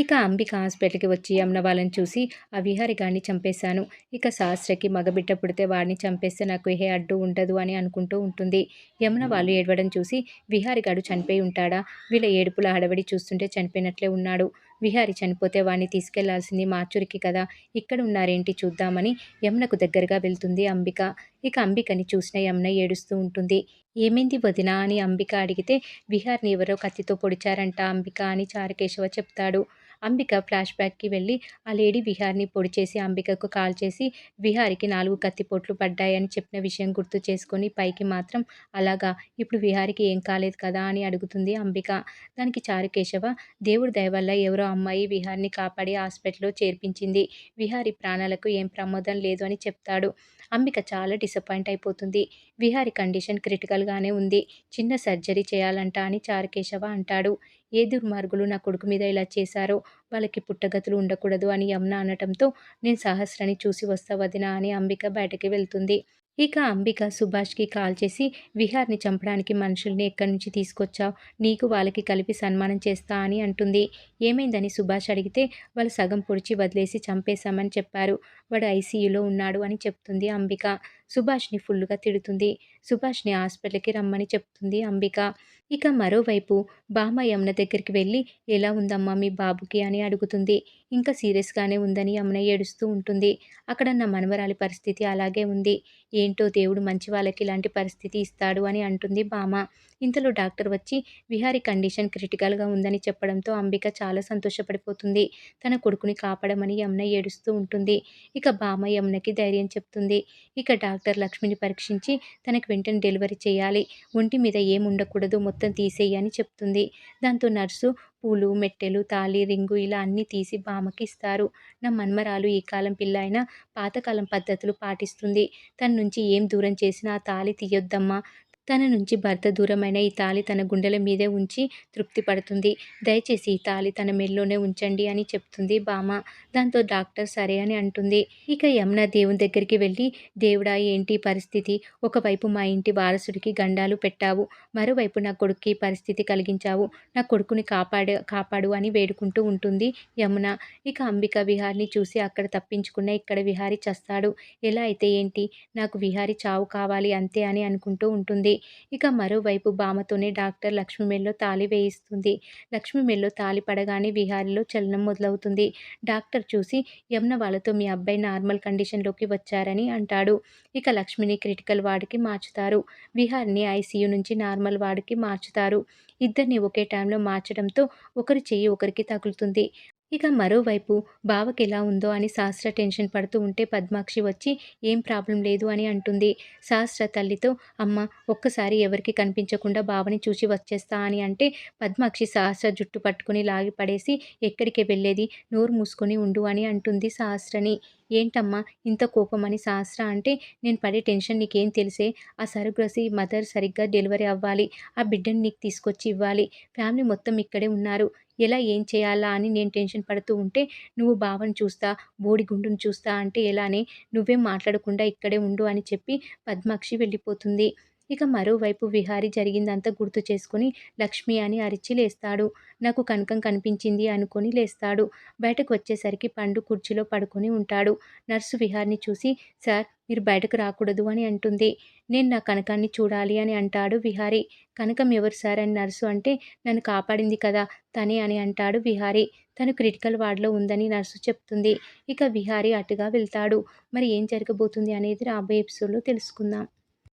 ఇక అంబిక హాస్పిటల్‌కి వచ్చి యమున వాళ్ళని చూసి, "ఆ విహారి గాడిని చంపేశాను. ఇక సహస్రకి మగబిడ్డ పుడితే వాడిని చంపేస్తే నాకు ఏ అడ్డు ఉండదు" అని అనుకుంటూ ఉంటుంది. యమున వాళ్ళు ఏడవడం చూసి, "విహారి గాడు చనిపోయి ఉంటాడా? వీళ్ళ ఏడుపుల హడావిడి చూస్తుంటే చనిపోయినట్లే ఉన్నాడు. విహారి చనిపోతే వాడిని తీసుకెళ్లాల్సింది మార్చురికి కదా! ఇక్కడ ఉన్నారేంటి చూద్దామని" యమునకు దగ్గరగా వెళ్తుంది అంబిక. ఇక అంబికని చూసిన యమున ఏడుస్తూ ఉంటుంది. "ఏమైంది వదినా" అని అంబిక అడిగితే, "విహారిని ఎవరో కత్తితో పొడిచారంట అంబిక" అని చారుకేశవ చెప్తాడు. అంబిక ఫ్లాష్ బ్యాక్‌కి వెళ్ళి, ఆ లేడీ విహారిని పొడి చేసి అంబికకు కాల్ చేసి, విహారికి 4 కత్తిపోట్లు పడ్డాయని చెప్పిన విషయం గుర్తు చేసుకొని పైకి మాత్రం, "అలాగా! ఇప్పుడు విహారికి ఏం కాలేదు కదా" అని అడుగుతుంది అంబిక. దానికి చారుకేశవ, "దేవుడి దయ వల్ల ఎవరో అమ్మాయి విహారిని కాపాడి హాస్పిటల్‌లో చేర్పించింది. విహారి ప్రాణాలకు ఏం ప్రమాదం లేదు" అని చెప్తాడు. అంబిక చాలా డిసప్పాయింట్ అయిపోతుంది. విహారి కండిషన్ క్రిటికల్‌గానే ఉంది. చిన్న సర్జరీ చేయాలంట అని చారుకేశవ అంటాడు. "ఏ దుర్మార్గులు నా కొడుకు మీద ఇలా చేశారో, వాళ్ళకి పుట్టగతులు ఉండకూడదు" అని యమున అనటంతో, "నేను సహస్రని చూసి వస్తా వదినా" అని అంబిక బయటకి వెళ్తుంది. ఇక అంబిక సుభాష్‌కి కాల్ చేసి, "విహార్‌ని చంపడానికి మనుషుల్ని ఎక్కడి నుంచి తీసుకొచ్చావు? నీకు వాళ్ళకి కలిపి సన్మానం చేస్తా" అని అంటుంది. ఏమైందని సుభాష్ అడిగితే, "వాళ్ళు సగం పొడిచి వదిలేసి చంపేశామని చెప్పారు. వాడు ఐసీయూలో ఉన్నాడు" అని చెప్తుంది అంబిక. సుభాష్‌ని ఫుల్లుగా తిడుతుంది. సుభాష్‌ని హాస్పిటల్‌కి రమ్మని చెప్తుంది అంబిక. ఇక మరోవైపు బామ్మ యమున దగ్గరికి వెళ్ళి, "ఎలా ఉందమ్మా మీ బాబుకి" అని అడుగుతుంది. ఇంకా సీరియస్‌గానే ఉందని యమున ఏడుస్తూ ఉంటుంది. అక్కడ నా మనవరాలి పరిస్థితి అలాగే ఉంది. ఏంటో దేవుడు మంచి వాళ్ళకి ఇలాంటి పరిస్థితి ఇస్తాడు అని అంటుంది బామ్మ. ఇంతలో డాక్టర్ వచ్చి విహారి కండిషన్ క్రిటికల్‌గా ఉందని చెప్పడంతో అంబిక చాలా సంతోషపడిపోతుంది. తన కొడుకుని కాపాడమని యమున ఏడుస్తూ ఉంటుంది. ఇక బామ్మ యమునకి ధైర్యం చెప్తుంది. ఇక డాక్టర్ లక్ష్మిని పరీక్షించి తనకి వెంటనే డెలివరీ చేయాలి. ఒంటి మీద ఏం ఉండకూడదు, మొత్తం తీసేయి అని చెప్తుంది. దాంతో నర్సు పూలు, మెట్టెలు, తాళి, రింగు ఇలా అన్నీ తీసి బామ్మకి ఇస్తారు. నా మన్మరాలు ఈ కాలం పిల్ల అయినా పాతకాలం పద్ధతులు పాటిస్తుంది. తన నుంచి ఏం దూరం చేసినా ఆ తాళి తీయొద్దమ్మా. తన నుంచి భర్త దూరమైన ఈ తాళి తన గుండెల మీదే ఉంచి తృప్తి పడుతుంది. దయచేసి ఈ తాళి తన మెడలోనే ఉంచండి అని చెప్తుంది బామ్మ. దాంతో డాక్టర్ సరే అని అంటుంది. ఇక యమున దేవుని దగ్గరికి వెళ్ళి, "దేవుడా ఏంటి ఈ పరిస్థితి? ఒకవైపు మా ఇంటి వారసుడికి గండాలు పెట్టావు. మరోవైపు నా కొడుక్కి ఈ పరిస్థితి కలిగించావు. నా కొడుకుని కాపాడు అని వేడుకుంటూ ఉంటుంది యమున. ఇక అంబిక విహారిని చూసి అక్కడ తప్పించుకున్న ఇక్కడ విహారి చస్తాడు. ఎలా అయితే ఏంటి? నాకు విహారి చావు కావాలి అంతే అని అనుకుంటూ ఉంటుంది. ఇక మరోవైపు బామ్మతోనే డాక్టర్ లక్ష్మి మెడలో తాళి వేయిస్తుంది. లక్ష్మి మెడలో తాళి పడగానే విహారిలో చలనం మొదలవుతుంది. డాక్టర్ చూసి, "యమున వాళ్ళతో మీ అబ్బాయి నార్మల్ కండిషన్‌లోకి వచ్చారని" అంటాడు. ఇక లక్ష్మిని క్రిటికల్ వార్డ్‌కి మార్చుతారు. విహారిని ఐసీయూ నుంచి నార్మల్ వార్డ్‌కి మార్చుతారు. ఇద్దరిని ఒకే టైంలో మార్చడంతో ఒకరి చెయ్యి ఒకరికి తగులుతుంది. ఇక మరోవైపు బావకెలా ఉందో అని సహస్ర టెన్షన్ పడుతూ ఉంటే పద్మాక్షి వచ్చి, "ఏం ప్రాబ్లం లేదు" అని అంటుంది. సహస్ర తల్లితో, "అమ్మ ఒక్కసారి ఎవరికీ కనిపించకుండా బావని చూసి వచ్చేస్తా" అని అంటే, పద్మాక్షి సహస్ర జుట్టు పట్టుకుని లాగి పడేసి, "ఎక్కడికే వెళ్ళేది? నోరు మూసుకొని ఉండు" అని అంటుంది సహస్రని. "ఏంటమ్మా ఇంత కోపం" అని సహస్ర అంటే, "నేను పడే టెన్షన్ నీకేం తెలిసే? ఆ సరోగసీ మదర్ సరిగ్గా డెలివరీ అవ్వాలి. ఆ బిడ్డని నీకు తీసుకొచ్చి ఇవ్వాలి. ఫ్యామిలీ మొత్తం ఇక్కడే ఉన్నారు. ఎలా ఏం చేయాలా అని నేను టెన్షన్ పడుతూ ఉంటే, నువ్వు బావని చూస్తా, బోడిగుండుని చూస్తా అంటే ఎలానే? నువ్వేం మాట్లాడకుండా ఇక్కడే ఉండు" అని చెప్పి పద్మాక్షి వెళ్ళిపోతుంది. ఇక మరోవైపు విహారి జరిగిందంతా గుర్తు చేసుకొని, "లక్ష్మి" అని అరిచి లేస్తాడు. నాకు కనకం కనిపించింది అనుకొని లేస్తాడు. బయటకు వచ్చేసరికి పండు కుర్చీలో పడుకొని ఉంటాడు. నర్సు విహారిని చూసి, "సార్ మీరు బయటకు రాకూడదు" అని అంటుంది. "నేను నా కనకాన్ని చూడాలి" అని అంటాడు విహారి. "కనకం ఎవరు సార్" అని నర్సు అంటే, "నన్ను కాపాడింది కదా తనే" అని అంటాడు విహారి. తను క్రిటికల్ వార్డ్‌లో ఉందని నర్సు చెప్తుంది. ఇక విహారి అటుగా వెళ్తాడు. మరి ఏం జరగబోతుంది అనేది రాబోయే ఎపిసోడ్‌లో తెలుసుకుందాం.